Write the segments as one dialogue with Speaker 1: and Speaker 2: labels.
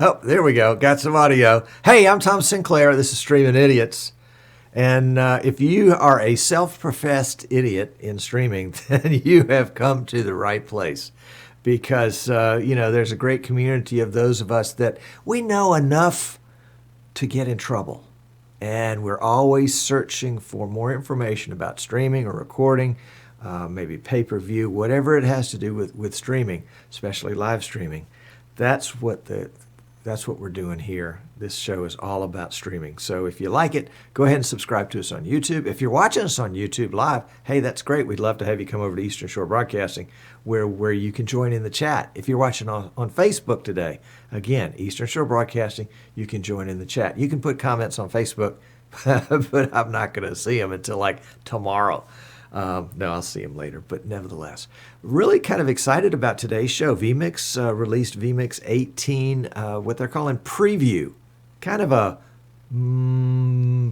Speaker 1: Oh, there we go. Got some audio. Hey, I'm Tom Sinclair. This is Streaming Idiots. And if you are a self-professed idiot in streaming, then you have come to the right place. Because, there's a great community of those of us that we know enough to get in trouble. And we're always searching for more information about streaming or recording, maybe pay-per-view, whatever it has to do with streaming, especially live streaming. That's what we're doing here. This show is all about streaming. So if you like it, go ahead and subscribe to us on YouTube. If you're watching us on YouTube live, hey, that's great. We'd love to have you come over to Eastern Shore Broadcasting where you can join in the chat. If you're watching on Facebook today, again, Eastern Shore Broadcasting, you can join in the chat. You can put comments on Facebook, but I'm not going to see them until like tomorrow. No, I'll see them later, but nevertheless, really kind of excited about today's show. vMix released vMix 18, what they're calling preview, kind of a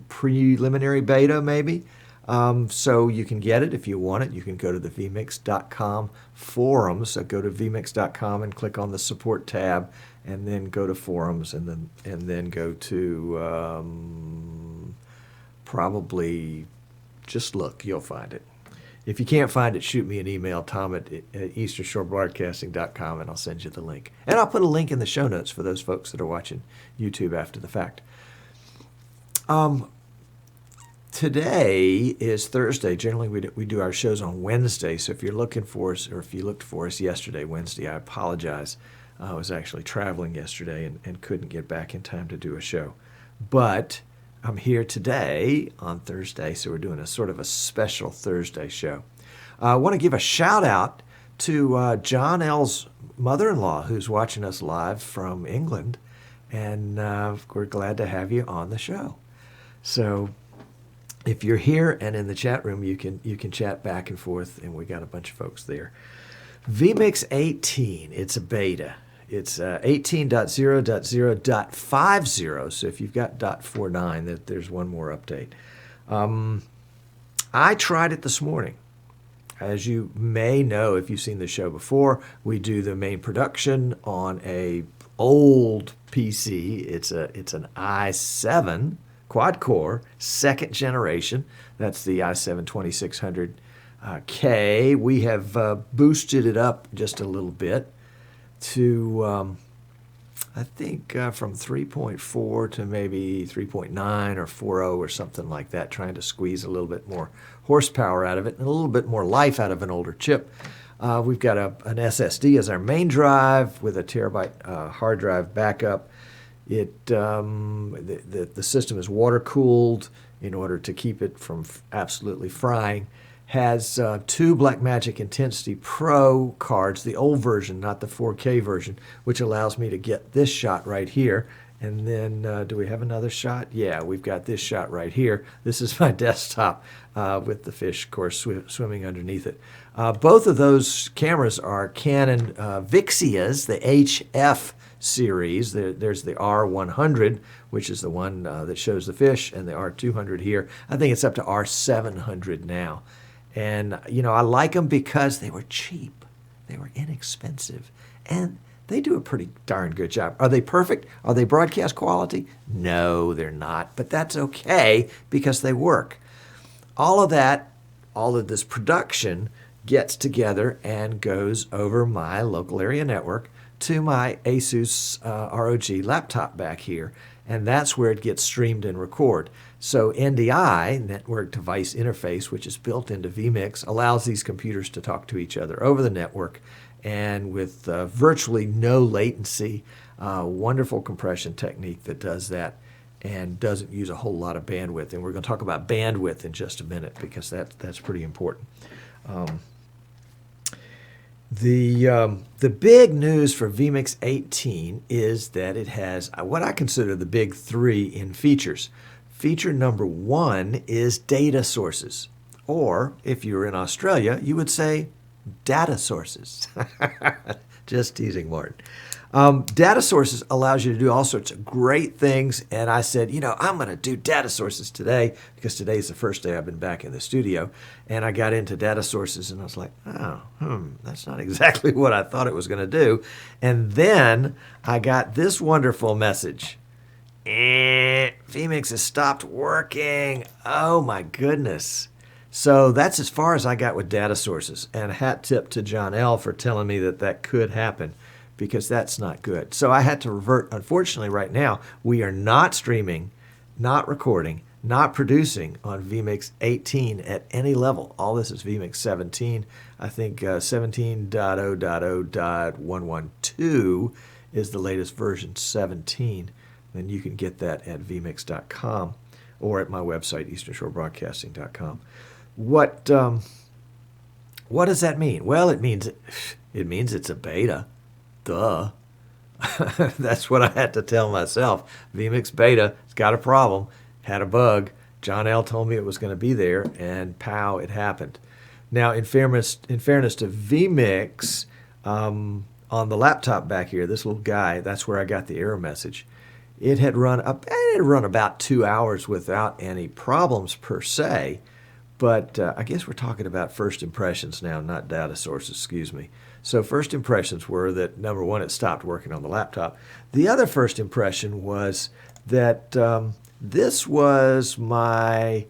Speaker 1: preliminary beta maybe. So you can get it if you want it. You can go to the vmix.com forums. So go to vmix.com and click on the support tab, and then go to forums, and then go to probably just look. You'll find it. If you can't find it, shoot me an email, Tom at easternshorebroadcasting.com, and I'll send you the link. And I'll put a link in the show notes for those folks that are watching YouTube after the fact. Today is Thursday. Generally, we do our shows on Wednesday. So if you're looking for us, or if you looked for us yesterday, Wednesday, I apologize. I was actually traveling yesterday and couldn't get back in time to do a show. But I'm here today on Thursday, so we're doing a sort of a special Thursday show. I want to give a shout out to John L's mother-in-law, who's watching us live from England, and we're glad to have you on the show. So if you're here and in the chat room, you can chat back and forth, and we got a bunch of folks there. vMix 18, it's a beta. It's 18.0.0.50, so if you've got .49, there's one more update. I tried it this morning. As you may know, if you've seen the show before, we do the main production on a old PC. It's an i7 quad-core, second generation. That's the i7 2600K. We have boosted it up just a little bit to, I think, from 3.4 to maybe 3.9 or 4.0 or something like that, trying to squeeze a little bit more horsepower out of it and a little bit more life out of an older chip. We've got an SSD as our main drive with a terabyte hard drive backup. The system is water-cooled in order to keep it from absolutely frying. Has two Blackmagic Intensity Pro cards, the old version, not the 4K version, which allows me to get this shot right here. And then, do we have another shot? Yeah, we've got this shot right here. This is my desktop with the fish, of course, swimming underneath it. Both of those cameras are Canon Vixias, the HF series. There's the R100, which is the one that shows the fish, and the R200 here. I think it's up to R700 now. And, I like them because they were cheap. They were inexpensive. And they do a pretty darn good job. Are they perfect? Are they broadcast quality? No, they're not. But that's okay because they work. All of this production gets together and goes over my local area network to my Asus ROG laptop back here. And that's where it gets streamed and recorded. So NDI, Network Device Interface, which is built into vMix, allows these computers to talk to each other over the network, and with virtually no latency, wonderful compression technique that does that and doesn't use a whole lot of bandwidth. And we're going to talk about bandwidth in just a minute because that's pretty important. The big news for vMix 18 is that it has what I consider the big three in features. Feature number one is data sources, or if you were in Australia, you would say data sources. Just teasing, Martin. Data sources allows you to do all sorts of great things. And I said, I'm going to do data sources today because today's the first day I've been back in the studio. And I got into data sources and I was like, that's not exactly what I thought it was going to do. And then I got this wonderful message. vMix has stopped working. Oh my goodness. So that's as far as I got with data sources. And a hat tip to John L. for telling me that could happen, because that's not good. So I had to revert. Unfortunately, right now, we are not streaming, not recording, not producing on vMix 18 at any level. All this is vMix 17. I think 17.0.0.112 is the latest version, 17. And you can get that at vmix.com or at my website, easternshorebroadcasting.com. What does that mean? Well, it means it's a beta. Duh. That's what I had to tell myself. vMix beta, it's got a problem, had a bug. John L. told me it was going to be there, and pow, it happened. Now, in fairness to vMix, on the laptop back here, this little guy, that's where I got the error message. It had run about 2 hours without any problems per se, but I guess we're talking about first impressions now, not data sources, excuse me. So first impressions were that, number one, it stopped working on the laptop. The other first impression was that this was my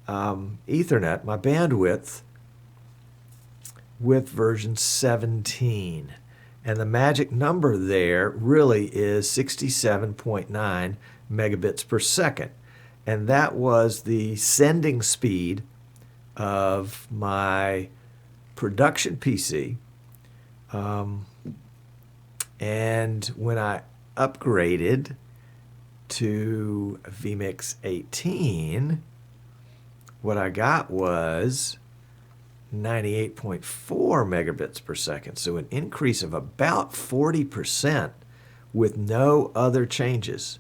Speaker 1: Ethernet, my bandwidth, with version 17. And the magic number there really is 67.9 megabits per second. And that was the sending speed of my production PC. And when I upgraded to vMix 18, what I got was 98.4 megabits per second. So an increase of about 40% with no other changes.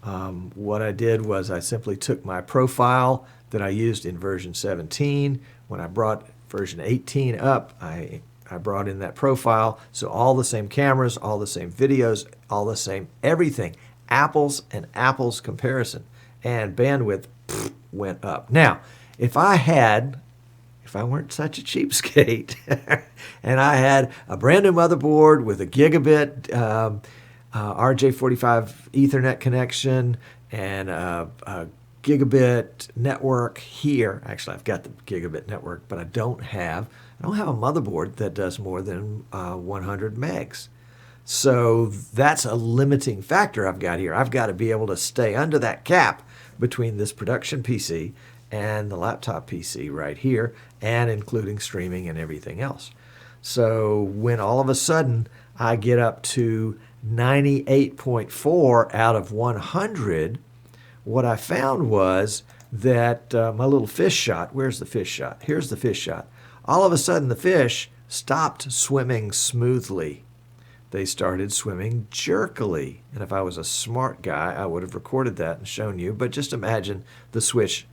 Speaker 1: What I did was I simply took my profile that I used in version 17. When I brought version 18 up, I brought in that profile. So all the same cameras, all the same videos, all the same everything. Apples and apples comparison. And bandwidth went up. Now, if I weren't such a cheapskate and I had a brand new motherboard with a gigabit RJ45 Ethernet connection and a gigabit network here. Actually, I've got the gigabit network, but I don't have a motherboard that does more than 100 megs. So that's a limiting factor I've got here. I've got to be able to stay under that cap between this production PC and the laptop PC right here, and including streaming and everything else. So when all of a sudden I get up to 98.4 out of 100, what I found was that my little fish shot, where's the fish shot? Here's the fish shot. All of a sudden the fish stopped swimming smoothly. They started swimming jerkily. And if I was a smart guy, I would have recorded that and shown you. But just imagine the fish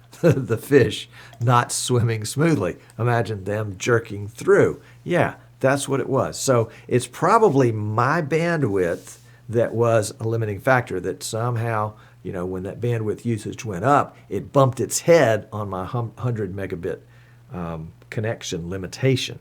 Speaker 1: not swimming smoothly. Imagine them jerking through. Yeah, that's what it was. So it's probably my bandwidth that was a limiting factor, that somehow, when that bandwidth usage went up, it bumped its head on my 100 megabit connection limitation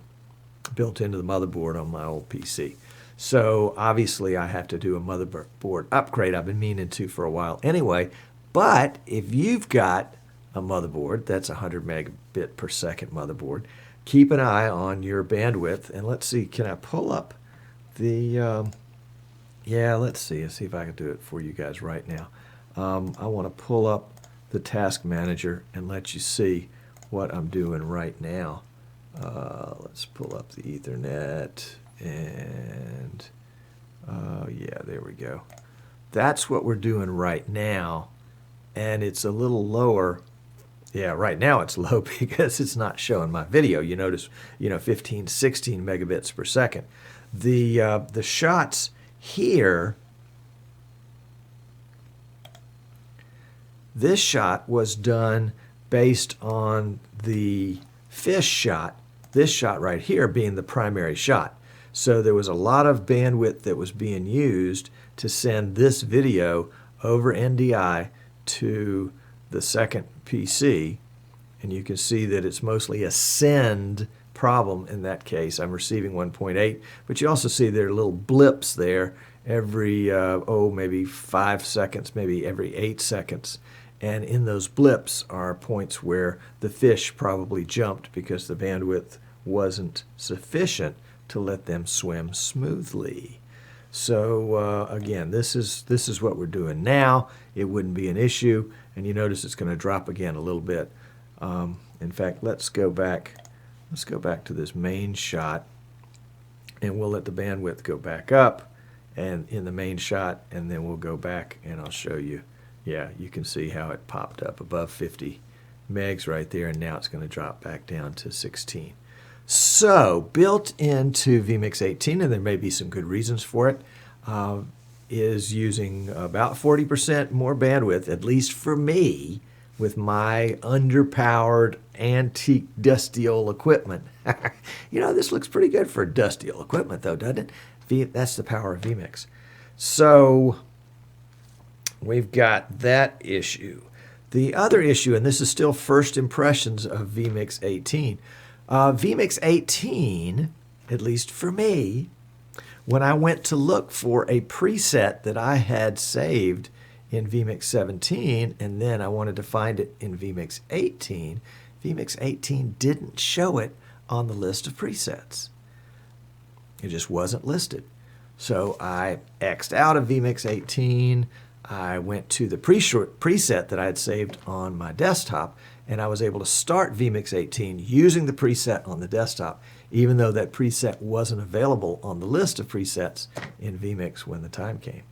Speaker 1: built into the motherboard on my old PC. So obviously I have to do a motherboard upgrade. I've been meaning to for a while anyway. But if you've got a motherboard that's a 100 megabit per second motherboard, keep an eye on your bandwidth. And let's see, can I pull up the, let's see if I can do it for you guys right now. I want to pull up the task manager and let you see what I'm doing right now. Let's pull up the Ethernet. And there we go. That's what we're doing right now, and it's a little lower. Yeah, right now it's low because it's not showing my video. You notice, 15, 16 megabits per second. The shots here, this shot was done based on the fish shot, this shot right here being the primary shot. So there was a lot of bandwidth that was being used to send this video over NDI to the second PC. And you can see that it's mostly a send problem in that case. I'm receiving 1.8, but you also see there are little blips there every, maybe 5 seconds, maybe every 8 seconds. And in those blips are points where the fish probably jumped because the bandwidth wasn't sufficient to let them swim smoothly. So again, this is what we're doing now. It wouldn't be an issue, and you notice it's going to drop again a little bit. In fact, let's go back to this main shot, and we'll let the bandwidth go back up and in the main shot, and then we'll go back and I'll show you. Yeah, you can see how it popped up above 50 megs right there, and now it's going to drop back down to 16. So built into vMix 18, and there may be some good reasons for it, is using about 40% more bandwidth, at least for me, with my underpowered antique dusty old equipment. You know, this looks pretty good for dusty old equipment though, doesn't it? That's the power of vMix. So we've got that issue. The other issue, and this is still first impressions of vMix 18. vMix 18, at least for me, when I went to look for a preset that I had saved in vMix 17, and then I wanted to find it in vMix 18, vMix 18 didn't show it on the list of presets. It just wasn't listed. So I X'd out of vMix 18. I went to the preset that I had saved on my desktop, and I was able to start vMix 18 using the preset on the desktop, even though that preset wasn't available on the list of presets in vMix when the time came.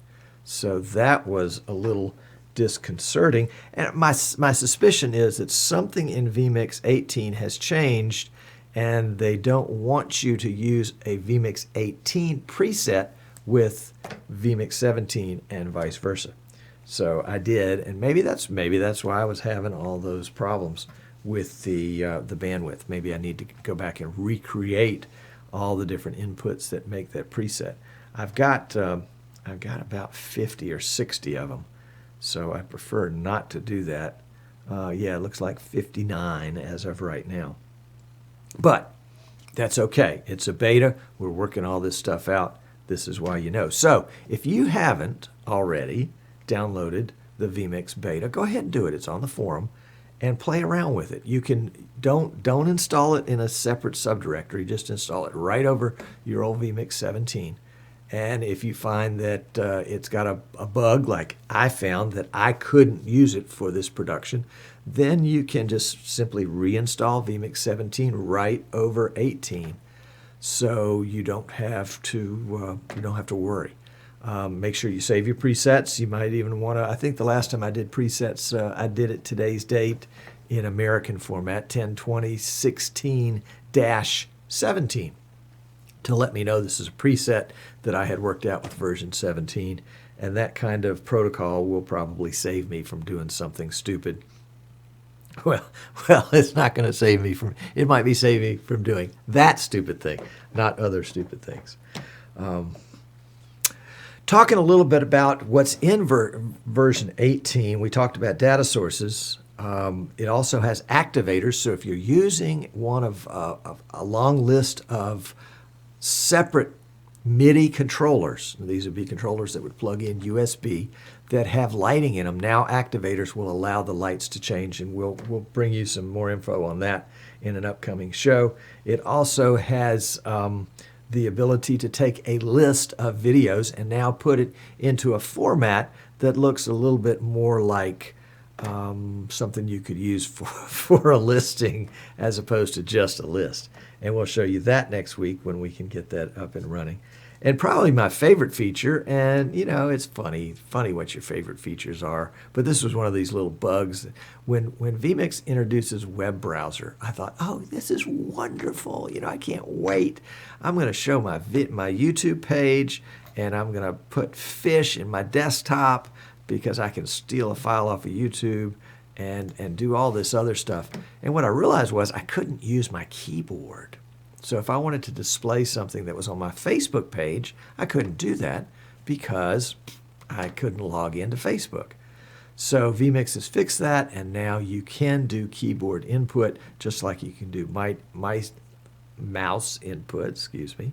Speaker 1: So that was a little disconcerting. And my suspicion is that something in vMix 18 has changed, and they don't want you to use a vMix 18 preset with vMix 17 and vice versa. So I did, and maybe that's why I was having all those problems with the bandwidth. Maybe I need to go back and recreate all the different inputs that make that preset. I've got about 50 or 60 of them, so I prefer not to do that. Yeah, it looks like 59 as of right now. But that's okay. It's a beta. We're working all this stuff out. This is why you know. So if you haven't already downloaded the vMix beta, go ahead and do it. It's on the forum, and play around with it. You can don't install it in a separate subdirectory. Just install it right over your old vMix 17. And if you find that it's got a bug, like I found that I couldn't use it for this production, then you can just simply reinstall vMix 17 right over 18, so you don't have to worry. Make sure you save your presets. You might even want to. I think the last time I did presets, I did it today's date in American format, 10/20/16-17. To let me know this is a preset that I had worked out with version 17, and that kind of protocol will probably save me from doing something stupid. Well, it's not going to save me from, it might be saving me from doing that stupid thing, not other stupid things. Talking a little bit about what's in version 18, we talked about data sources. It also has activators, so if you're using one of a long list of separate MIDI controllers, these would be controllers that would plug in USB that have lighting in them. Now activators will allow the lights to change, and we'll bring you some more info on that in an upcoming show. It also has the ability to take a list of videos and now put it into a format that looks a little bit more like something you could use for a listing as opposed to just a list. And we'll show you that next week when we can get that up and running. And probably my favorite feature, and you know, it's funny what your favorite features are, but this was one of these little bugs. When vMix introduces web browser, I thought, oh, this is wonderful. You know, I can't wait. I'm going to show my YouTube page, and I'm going to put fish in my desktop because I can steal a file off of YouTube and do all this other stuff. And what I realized was I couldn't use my keyboard. So if I wanted to display something that was on my Facebook page, I couldn't do that because I couldn't log into Facebook. So vMix has fixed that, and now you can do keyboard input just like you can do my mouse input, excuse me.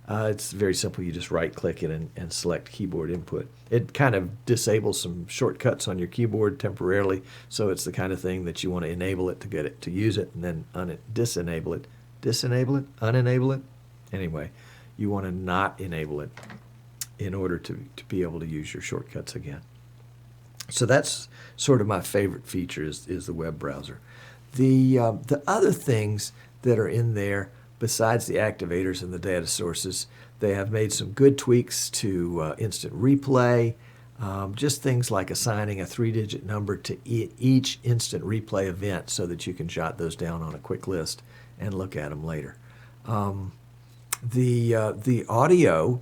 Speaker 1: It's very simple. You just right-click it and select keyboard input. It kind of disables some shortcuts on your keyboard temporarily, so it's the kind of thing that you want to enable it to get it to use it, and then disenable it. Disable it? Unenable it? Anyway, you want to not enable it in order to be able to use your shortcuts again. So that's sort of my favorite feature is the web browser. The other things that are in there, besides the activators and the data sources, they have made some good tweaks to instant replay, just things like assigning a 3-digit number to each instant replay event so that you can jot those down on a quick list and look at them later. The audio,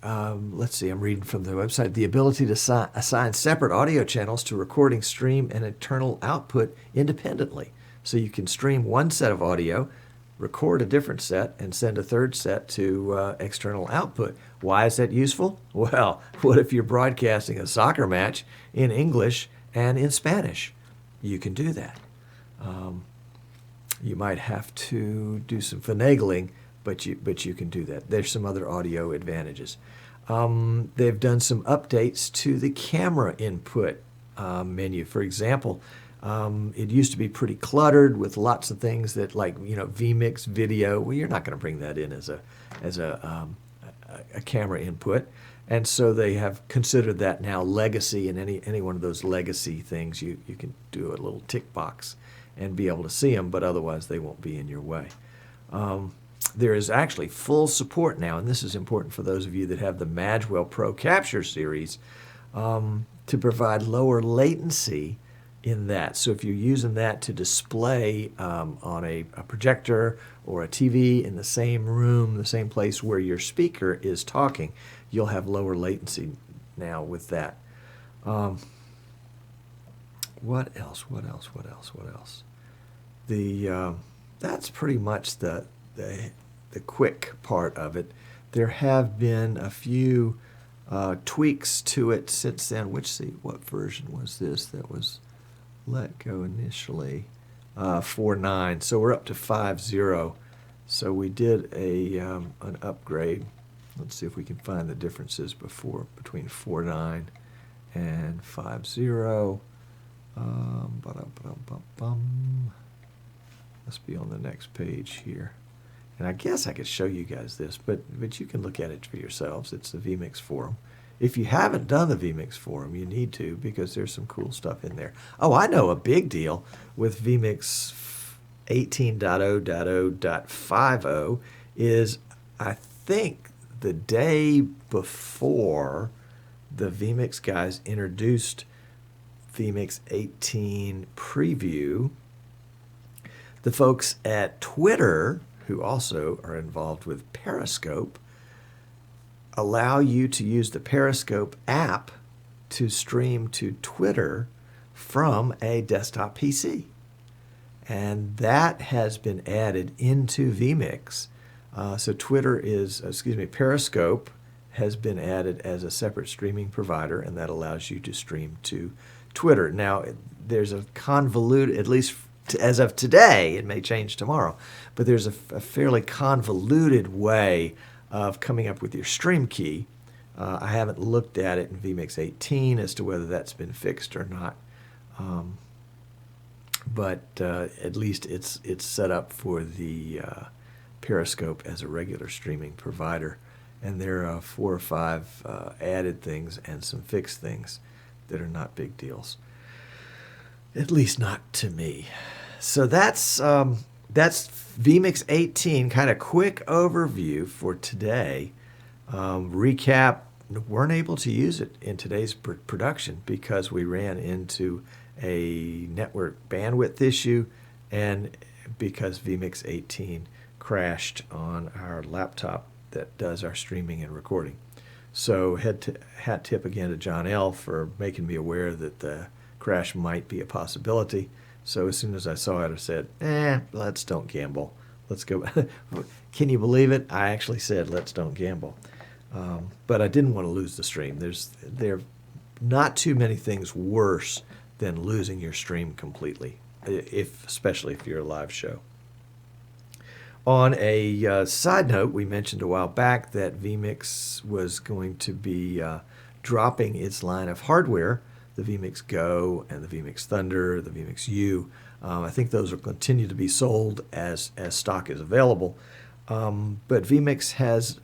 Speaker 1: let's see, I'm reading from the website, the ability to assign separate audio channels to recording, stream, and internal output independently. So you can stream one set of audio, record a different set, and send a third set to external output. Why is that useful? Well, what if you're broadcasting a soccer match in English and in Spanish? You can do that. You might have to do some finagling, but you can do that. There's some other audio advantages. They've done some updates to the camera input menu. For example, it used to be pretty cluttered with lots of things that, like, vMix video. Well, you're not going to bring that in as a camera input, and so they have considered that now legacy. And any one of those legacy things, you can do a little tick box and be able to see them, but otherwise they won't be in your way. There is actually full support now, and this is important for those of you that have the Magwell Pro Capture series, to provide lower latency in that. So if you're using that to display on a projector or a TV in the same room, the same place where your speaker is talking, you'll have lower latency now with that. What else? That's pretty much the quick part of it. There have been a few tweaks to it since then. What version was this that was let go initially? 4.9. So we're up to 5.0. So we did an upgrade. Let's see if we can find the differences between 4.9 and 5.0. Must be on the next page here. And I guess I could show you guys this, but you can look at it for yourselves. It's the vMix forum. If you haven't done the vMix forum, you need to, because there's some cool stuff in there. Oh, I know a big deal with vMix 18.0.0.50 is, I think, the day before the vMix guys introduced vMix 18 preview, the folks at Twitter, who also are involved with Periscope, allow you to use the Periscope app to stream to Twitter from a desktop PC. And that has been added into vMix. So Periscope has been added as a separate streaming provider, and that allows you to stream to Twitter. Now, there's a convoluted, at least as of today, it may change tomorrow, but there's a fairly convoluted way of coming up with your stream key. I haven't looked at it in vMix 18 as to whether that's been fixed or not, but at least it's set up for the Periscope as a regular streaming provider, and there are 4 or 5 added things and some fixed things that are not big deals, at least not to me. So that's vMix 18, kind of quick overview for today. Recap, weren't able to use it in today's production because we ran into a network bandwidth issue and because vMix 18 crashed on our laptop that does our streaming and recording. So hat tip again to John L. for making me aware that the crash might be a possibility. So as soon as I saw it, I said, let's don't gamble. Let's go. Can you believe it? I actually said, let's don't gamble. But I didn't want to lose the stream. There are not too many things worse than losing your stream completely, especially if you're a live show. On a side note, we mentioned a while back that vMix was going to be dropping its line of hardware, the vMix Go and the vMix Thunder, the vMix U. I think those will continue to be sold as stock is available. But vMix has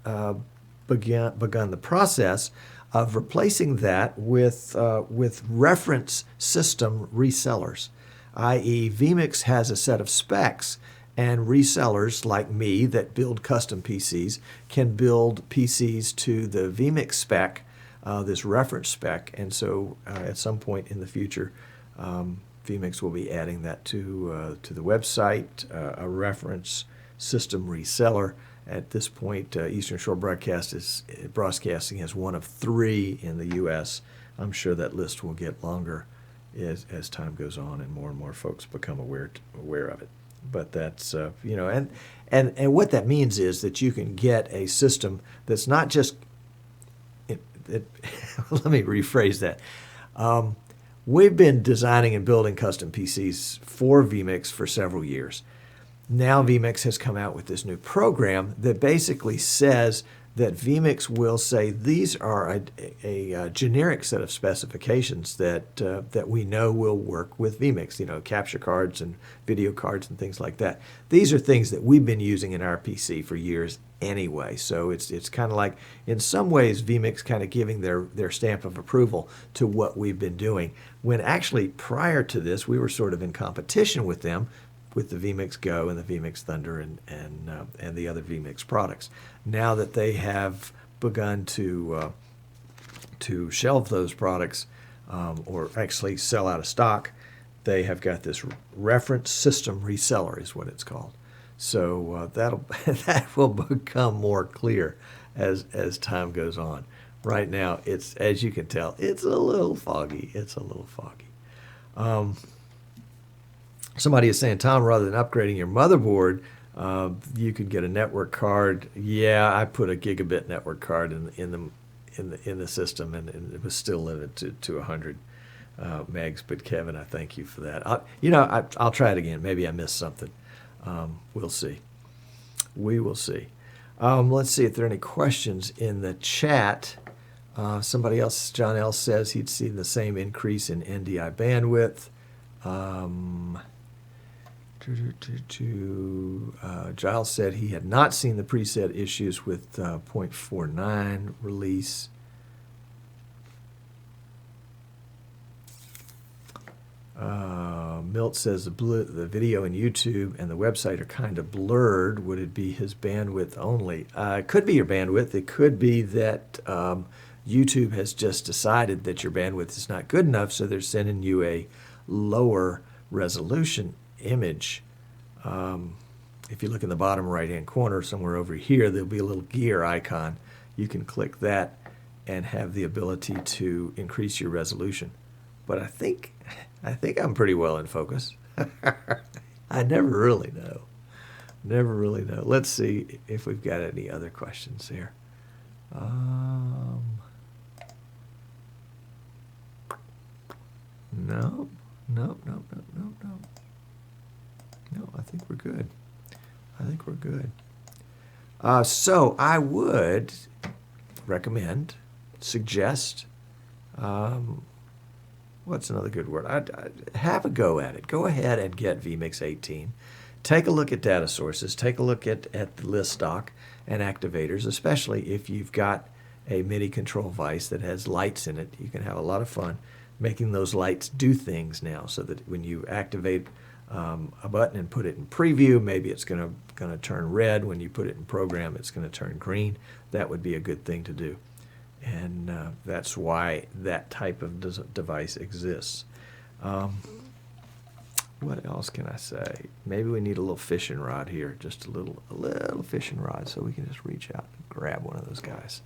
Speaker 1: begun the process of replacing that with reference system resellers, i.e. vMix has a set of specs, and resellers like me that build custom PCs can build PCs to the vMix spec, this reference spec, and so at some point in the future, vMix will be adding that to the website, a reference system reseller. At this point, Eastern Shore Broadcasting is one of 3 in the U.S. I'm sure that list will get longer as time goes on and more folks become aware of it. But that's and what that means is that you can get a system that's not just. Let me rephrase that. We've been designing and building custom PCs for vMix for several years. Now vMix has come out with this new program that basically says that vMix will say these are a generic set of specifications that we know will work with vMix, capture cards and video cards and things like that. These are things that we've been using in our PC for years anyway. So it's kind of like, in some ways, vMix kind of giving their stamp of approval to what we've been doing, when actually prior to this, we were sort of in competition with them, with the vMix Go and the vMix Thunder and the other vMix products. Now that they have begun to shelve those products or actually sell out of stock, they have got this reference system reseller is what it's called. So that will become more clear as time goes on. Right now, it's, as you can tell, it's a little foggy. Somebody is saying, Tom, rather than upgrading your motherboard, you could get a network card. Yeah, I put a gigabit network card in the system, and it was still limited to 100 megs. But Kevin, I thank you for that. I'll try it again. Maybe I missed something. We'll see. We will see. Let's see if there are any questions in the chat. Somebody else, John L. says he'd seen the same increase in NDI bandwidth. Giles said he had not seen the preset issues with 0.49 release. Milt says the video in YouTube and the website are kind of blurred. Would it be his bandwidth only? It could be your bandwidth. It could be that YouTube has just decided that your bandwidth is not good enough, so they're sending you a lower resolution image. If you look in the bottom right-hand corner, somewhere over here, there'll be a little gear icon. You can click that and have the ability to increase your resolution. But I think I'm pretty well in focus. I never really know. Let's see if we've got any other questions here. No, I think we're good. So I would recommend, suggest, what's another good word? I'd have a go at it. Go ahead and get vMix 18. Take a look at data sources. Take a look at the list stock and activators, especially if you've got a MIDI control vise that has lights in it. You can have a lot of fun making those lights do things now, so that when you activate a button and put it in preview, maybe it's going to turn red. When you put it in program, it's going to turn green. That would be a good thing to do. And that's why that type of device exists. What else can I say? Maybe we need a little fishing rod here, just a little fishing rod, so we can just reach out and grab one of those guys.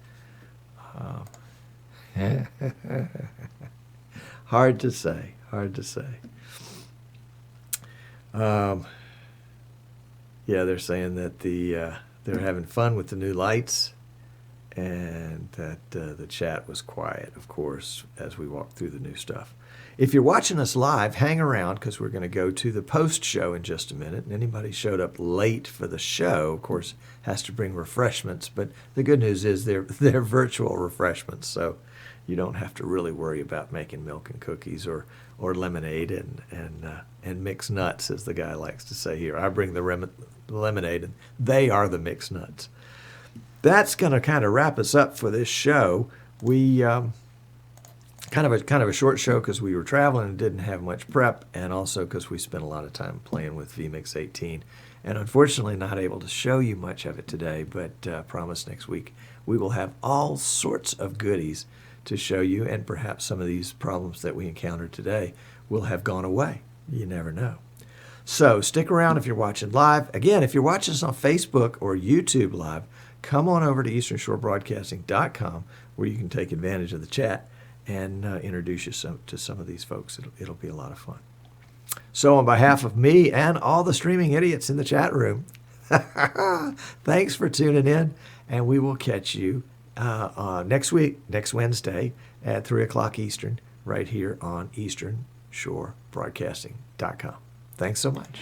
Speaker 1: Hard to say. Hard to say. Yeah, they're saying that they're having fun with the new lights, and that the chat was quiet, of course, as we walked through the new stuff. If you're watching us live, hang around, because we're going to go to the post-show in just a minute. And anybody showed up late for the show, of course, has to bring refreshments. But the good news is they're virtual refreshments, so you don't have to really worry about making milk and cookies or lemonade and mixed nuts, as the guy likes to say here. I bring the lemonade, and they are the mixed nuts. That's going to kind of wrap us up for this show. We kind of a short show because we were traveling and didn't have much prep, and also because we spent a lot of time playing with vMix 18, and unfortunately not able to show you much of it today. But promise next week we will have all sorts of goodies to show you, and perhaps some of these problems that we encountered today will have gone away. You never know. So stick around if you're watching live. Again, if you're watching us on Facebook or YouTube live, come on over to easternshorebroadcasting.com, where you can take advantage of the chat and introduce you to some of these folks. It'll be a lot of fun. So on behalf of me and all the streaming idiots in the chat room, thanks for tuning in, and we will catch you next week, next Wednesday at 3 o'clock Eastern, right here on easternshorebroadcasting.com. Thanks so much.